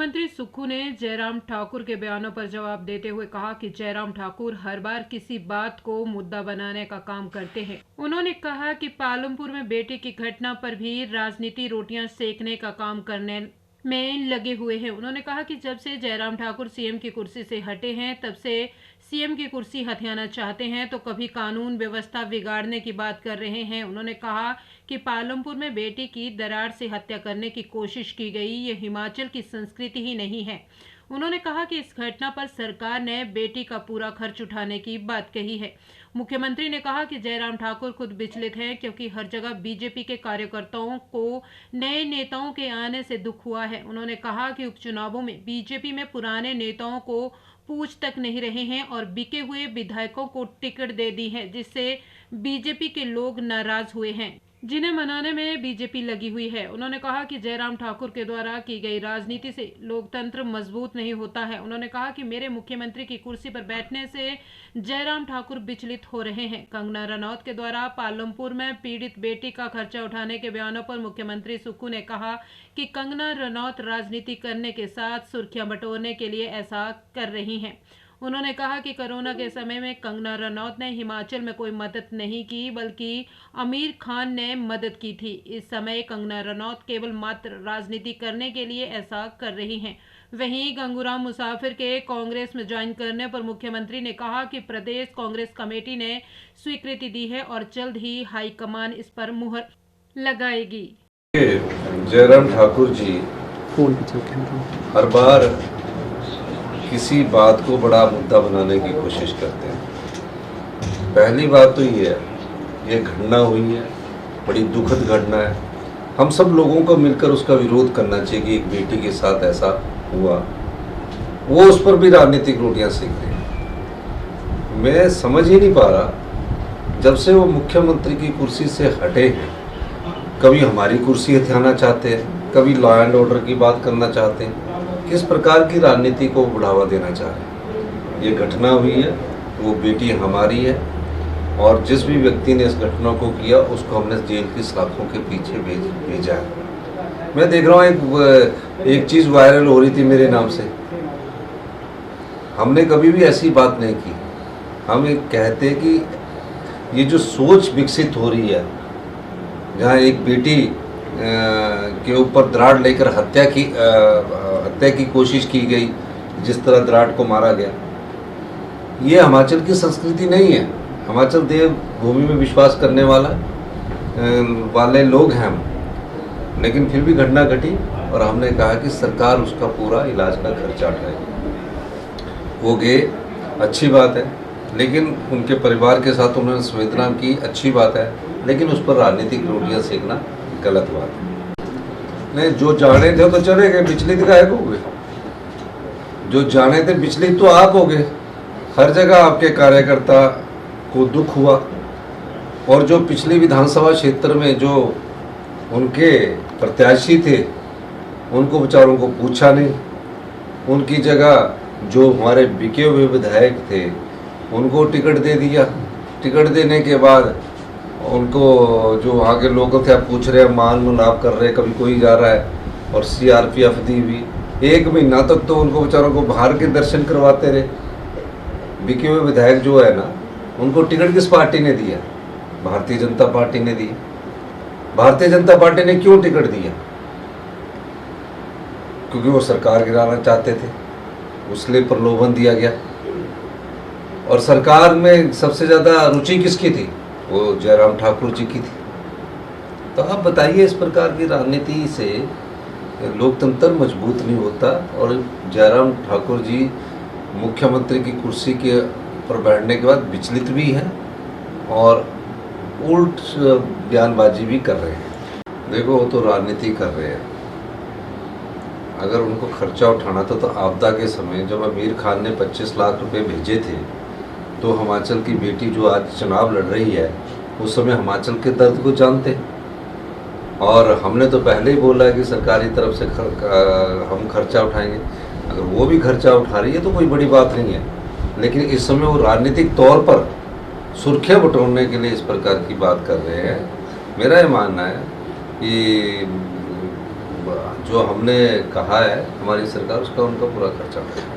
मुख्यमंत्री सुक्खू ने जयराम ठाकुर के बयानों पर जवाब देते हुए कहा कि जयराम ठाकुर हर बार किसी बात को मुद्दा बनाने का काम करते हैं। उन्होंने कहा कि पालमपुर में बेटे की घटना पर भी राजनीति रोटियां सेकने का काम करने में लगे हुए हैं। उन्होंने कहा कि जब से जयराम ठाकुर सीएम की कुर्सी से हटे हैं तब से सीएम की कुर्सी हथियाना चाहते हैं तो कभी कानून व्यवस्था बिगाड़ने की बात कर रहे हैं। उन्होंने कहा कि पालमपुर में बेटी की दरार से हत्या करने की कोशिश की गई, ये हिमाचल की संस्कृति ही नहीं है। उन्होंने कहा कि इस घटना पर सरकार ने बेटी का पूरा खर्च उठाने की बात कही है। मुख्यमंत्री ने कहा कि जयराम ठाकुर खुद विचलित हैं क्योंकि हर जगह बीजेपी के कार्यकर्ताओं को नए नेताओं के आने से दुख हुआ है। उन्होंने कहा कि उपचुनावों में बीजेपी में पुराने नेताओं को पूछ तक नहीं रहे हैं और बिके हुए विधायकों को टिकट दे दी है, जिससे बीजेपी के लोग नाराज हुए हैं, जिन्हें मनाने में बीजेपी लगी हुई है। उन्होंने कहा कि जयराम ठाकुर के द्वारा की गई राजनीति से लोकतंत्र मजबूत नहीं होता है। उन्होंने कहा कि मेरे मुख्यमंत्री की कुर्सी पर बैठने से जयराम ठाकुर विचलित हो रहे हैं। कंगना रनौत के द्वारा पालमपुर में पीड़ित बेटी का खर्चा उठाने के बयानों पर मुख्यमंत्री सुक्खू ने कहा कि कंगना रनौत राजनीति करने के साथ सुर्खियां बटोरने के लिए ऐसा कर रही हैं। उन्होंने कहा कि कोरोना के समय में कंगना रनौत ने हिमाचल में कोई मदद नहीं की बल्कि आमिर खान ने मदद की थी। इस समय कंगना रनौत केवल मात्र राजनीति करने के लिए ऐसा कर रही हैं। वहीं गंगूराम मुसाफिर के कांग्रेस में ज्वाइन करने पर मुख्यमंत्री ने कहा कि प्रदेश कांग्रेस कमेटी ने स्वीकृति दी है और जल्द ही हाईकमान इस पर मुहर लगाएगी। जयराम ठाकुर जी हर बार किसी बात को बड़ा मुद्दा बनाने की कोशिश करते हैं। पहली बात तो ये है, ये घटना हुई है, बड़ी दुखद घटना है। हम सब लोगों को मिलकर उसका विरोध करना चाहिए कि एक बेटी के साथ ऐसा हुआ। वो उस पर भी राजनीतिक रोटियां सेक रहे हैं। मैं समझ ही नहीं पा रहा, जब से वो मुख्यमंत्री की कुर्सी से हटे हैं, कभी हमारी कुर्सी हथियाना चाहते हैं, कभी लॉ एंड ऑर्डर की बात करना चाहते हैं। किस प्रकार की राजनीति को बढ़ावा देना चाह रहे हैं। ये घटना हुई है, वो बेटी हमारी है और जिस भी व्यक्ति ने इस घटना को किया उसको हमने जेल की सलाखों के पीछे भेजा है। मैं देख रहा हूँ एक चीज़ वायरल हो रही थी मेरे नाम से। हमने कभी भी ऐसी बात नहीं की। हम एक कहते कि ये जो सोच विकसित हो रही है, जहाँ एक बेटी के ऊपर दराड़ लेकर हत्या की कोशिश की गई, जिस तरह दराड़ को मारा गया, ये हिमाचल की संस्कृति नहीं है। हिमाचल देव भूमि में विश्वास करने वाले लोग हैं हम, लेकिन फिर भी घटना घटी और हमने कहा कि सरकार उसका पूरा इलाज का खर्चा उठाएगी। वो गए, अच्छी बात है, लेकिन उनके परिवार के साथ उन्होंने संवेदना की, अच्छी बात है, लेकिन उस पर राजनीतिक रोटियां सेकना गलत बात है। नहीं, जो जाने थे तो चले गए, विचलित गायब हो गए। जो जाने थे विचलित तो आप हो गए। हर जगह आपके कार्यकर्ता को दुख हुआ और जो पिछली विधानसभा क्षेत्र में जो उनके प्रत्याशी थे उनको बेचारों को पूछा नहीं। उनकी जगह जो हमारे बिके हुए विधायक थे उनको टिकट दे दिया। टिकट देने के बाद उनको जो वहाँ के लोग थे आप पूछ रहे हैं, मान मनाव कर रहे, कभी कोई जा रहा है और सीआरपीएफ दी हुई। 1 महीना तक तो उनको बेचारों को बाहर के दर्शन करवाते रहे। बिके हुए विधायक जो है ना, उनको टिकट किस पार्टी ने दिया? भारतीय जनता पार्टी ने दी। भारतीय जनता पार्टी ने क्यों टिकट दिया? क्योंकि वो सरकार गिराना चाहते थे, उसलिए प्रलोभन दिया गया। और सरकार में सबसे ज़्यादा रुचि किसकी थी? वो जयराम ठाकुर जी की थी। तो आप बताइए, इस प्रकार की राजनीति से लोकतंत्र मजबूत नहीं होता। और जयराम ठाकुर जी मुख्यमंत्री की कुर्सी के पर बैठने के बाद विचलित भी हैं और उल्ट बयानबाजी भी कर रहे हैं। देखो, वो तो राजनीति कर रहे हैं। अगर उनको खर्चा उठाना था तो आपदा के समय जब आमिर खान ने 25 लाख रुपए भेजे थे, तो हिमाचल की बेटी जो आज चुनाव लड़ रही है, उस समय हिमाचल के दर्द को जानते। और हमने तो पहले ही बोला है कि सरकारी तरफ से हम खर्चा उठाएंगे। अगर वो भी खर्चा उठा रही है तो कोई बड़ी बात नहीं है, लेकिन इस समय वो राजनीतिक तौर पर सुर्खियां बटोरने के लिए इस प्रकार की बात कर रहे हैं। मेरा ये मानना है कि जो हमने कहा है हमारी सरकार उसका उनका पूरा खर्चा करेगी।